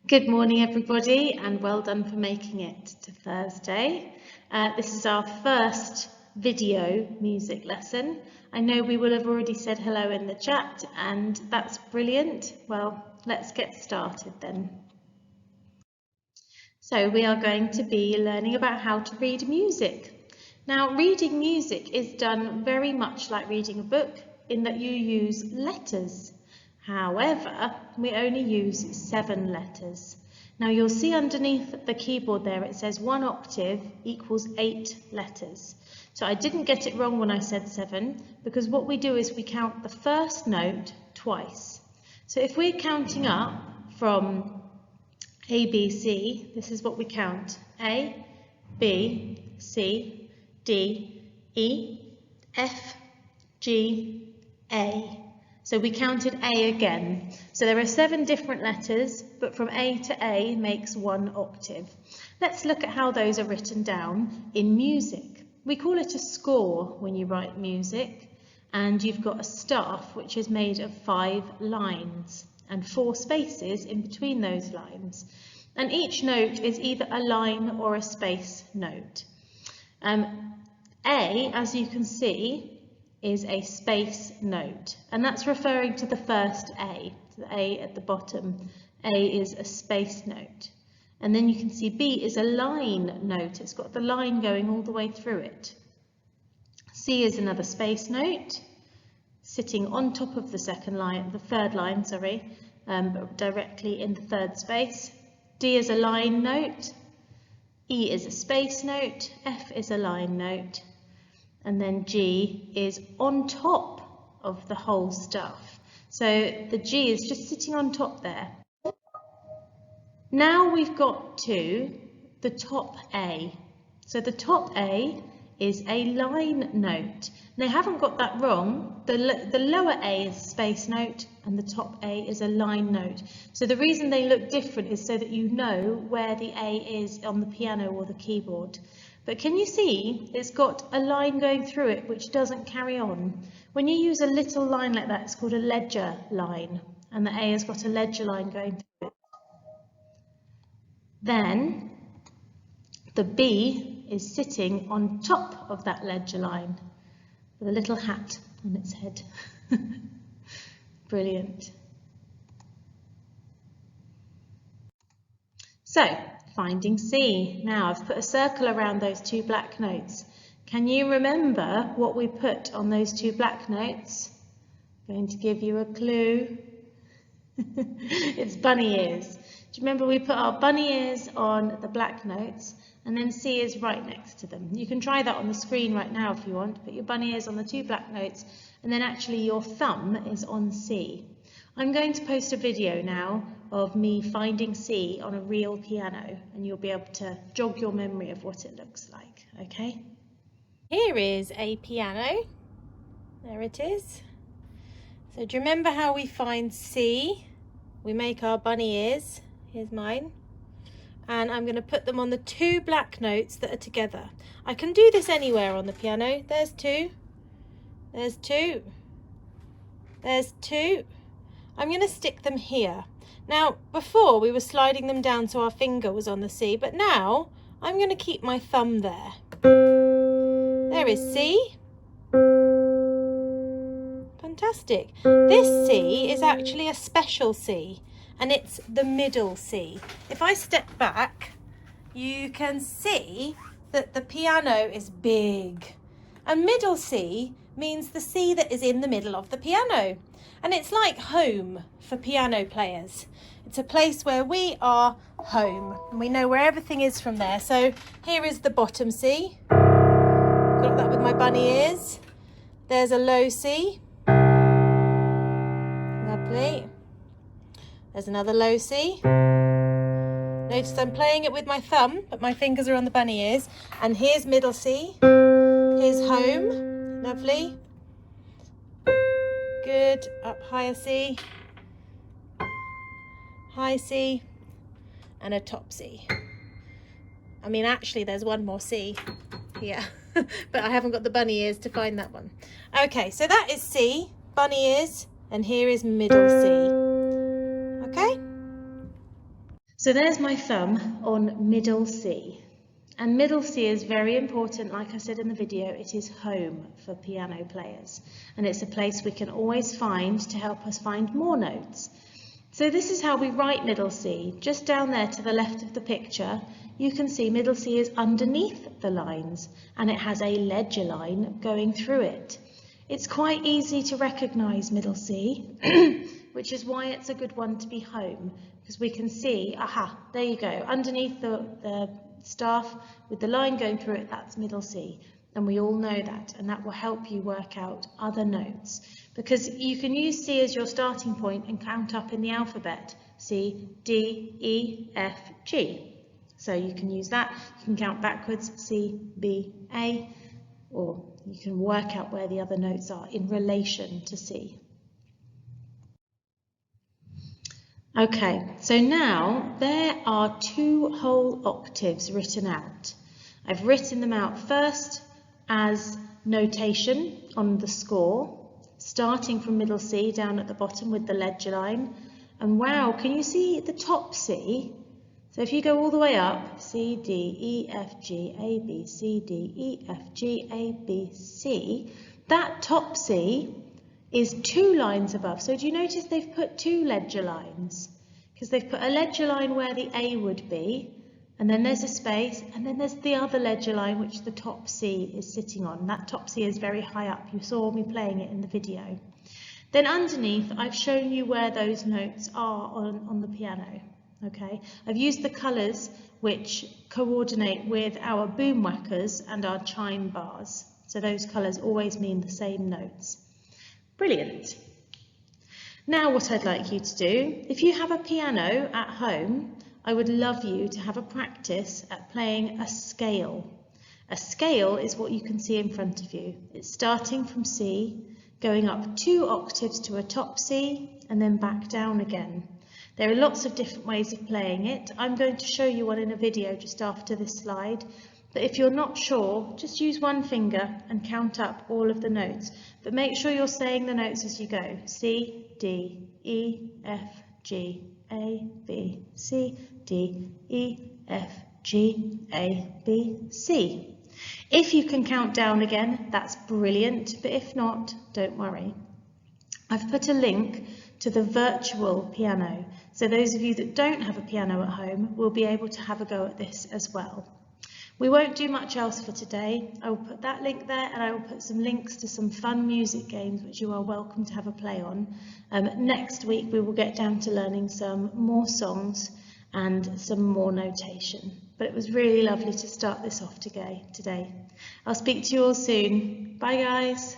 Good morning, everybody, and well done for making it to Thursday. This is our first video music lesson. I know we will have already said hello in the chat, and that's brilliant. Well, let's get started then. So we are going to be learning about how to read music. Now, reading music is done very much like reading a book in that you use letters. However, we only use 7 letters. Now you'll see underneath the keyboard there it says 1 octave equals 8 letters. So I didn't get it wrong when I said 7 because what we do is we count the first note twice. So if we're counting up from A, B, C, this is what we count. A, B, C, D, E, F, G, A. So we counted A again. So there are 7 different letters, but from A to A makes 1 octave. Let's look at how those are written down in music. We call it a score when you write music, and you've got a staff which is made of 5 lines and 4 spaces in between those lines. And each note is either a line or a space note. A, as you can see, is a space note, and that's referring to the first A, the A at the bottom. A is a space note. And then you can see B is a line note. It's got the line going all the way through it. C is another space note, sitting on top of the third line, but directly in the third space. D is a line note. E is a space note. F is a line note. And then G is on top of the whole stuff. So the G is just sitting on top there. Now we've got to the top A. So the top A is a line note. They haven't got that wrong. The lower A is a space note and the top A is a line note. So the reason they look different is so that you know where the A is on the piano or the keyboard. But can you see it's got a line going through it which doesn't carry on? When you use a little line like that, it's called a ledger line, and the A has got a ledger line going through it. Then the B is sitting on top of that ledger line with a little hat on its head. Brilliant. So, finding C. Now I've put a circle around those 2 black notes. Can you remember what we put on those 2 black notes? I'm going to give you a clue. It's bunny ears. Do you remember we put our bunny ears on the black notes and then C is right next to them? You can try that on the screen right now if you want. Put your bunny ears on the 2 black notes and then actually your thumb is on C. I'm going to post a video now of me finding C on a real piano, and you'll be able to jog your memory of what it looks like, okay? Here is a piano. There it is. So do you remember how we find C? We make our bunny ears. Here's mine. And I'm going to put them on the 2 black notes that are together. I can do this anywhere on the piano. There's 2. There's 2. There's 2. I'm going to stick them here. Now, before we were sliding them down so our finger was on the C, but now I'm going to keep my thumb there. There is C. Fantastic. This C is actually a special C, and it's the middle C. If I step back, you can see that the piano is big. And middle C means the C that is in the middle of the piano. And it's like home for piano players. It's a place where we are home and we know where everything is from there. So here is the bottom C. Got that with my bunny ears. There's a low C. Lovely. There's another low C. Notice I'm playing it with my thumb, but my fingers are on the bunny ears. And here's middle C. Here's home. Lovely. Good. Up higher C. High C. And a top C. I mean, actually, there's one more C here, but I haven't got the bunny ears to find that one. Okay, so that is C, bunny ears, and here is middle C. Okay? So there's my thumb on middle C. And middle C is very important, like I said in the video, it is home for piano players. And it's a place we can always find to help us find more notes. So this is how we write middle C. Just down there to the left of the picture, you can see middle C is underneath the lines, and it has a ledger line going through it. It's quite easy to recognise middle C, which is why it's a good one to be home, because we can see, aha, there you go, underneath the staff with the line going through it, that's middle C. And we all know that, and that will help you work out other notes. Because you can use C as your starting point and count up in the alphabet. C, D, E, F, G. So you can use that. You can count backwards, C, B, A, or you can work out where the other notes are in relation to C. Okay, so now there are 2 whole octaves written out. I've written them out first as notation on the score, starting from middle C down at the bottom with the ledger line. And wow, can you see the top C? So if you go all the way up, C, D, E, F, G, A, B, C, D, E, F, G, A, B, C, that top C is 2 lines above. So do you notice they've put 2 ledger lines? Because they've put a ledger line where the A would be, and then there's a space, and then there's the other ledger line which the top C is sitting on. That top C is very high up. You saw me playing it in the video. Then underneath, I've shown you where those notes are on the piano. Okay, I've used the colours which coordinate with our boom whackers and our chime bars. So those colours always mean the same notes. Brilliant. Now what I'd like you to do, if you have a piano at home, I would love you to have a practice at playing a scale. A scale is what you can see in front of you. It's starting from C, going up 2 octaves to a top C, and then back down again. There are lots of different ways of playing it. I'm going to show you one in a video just after this slide. But if you're not sure, just use one finger and count up all of the notes. But make sure you're saying the notes as you go. C, D, E, F, G, A, B, C, D, E, F, G, A, B, C. If you can count down again, that's brilliant. But if not, don't worry. I've put a link to the virtual piano. So those of you that don't have a piano at home will be able to have a go at this as well. We won't do much else for today. I will put that link there, and I will put some links to some fun music games which you are welcome to have a play on. Next week we will get down to learning some more songs and some more notation. But it was really lovely to start this off today. I'll speak to you all soon. Bye guys.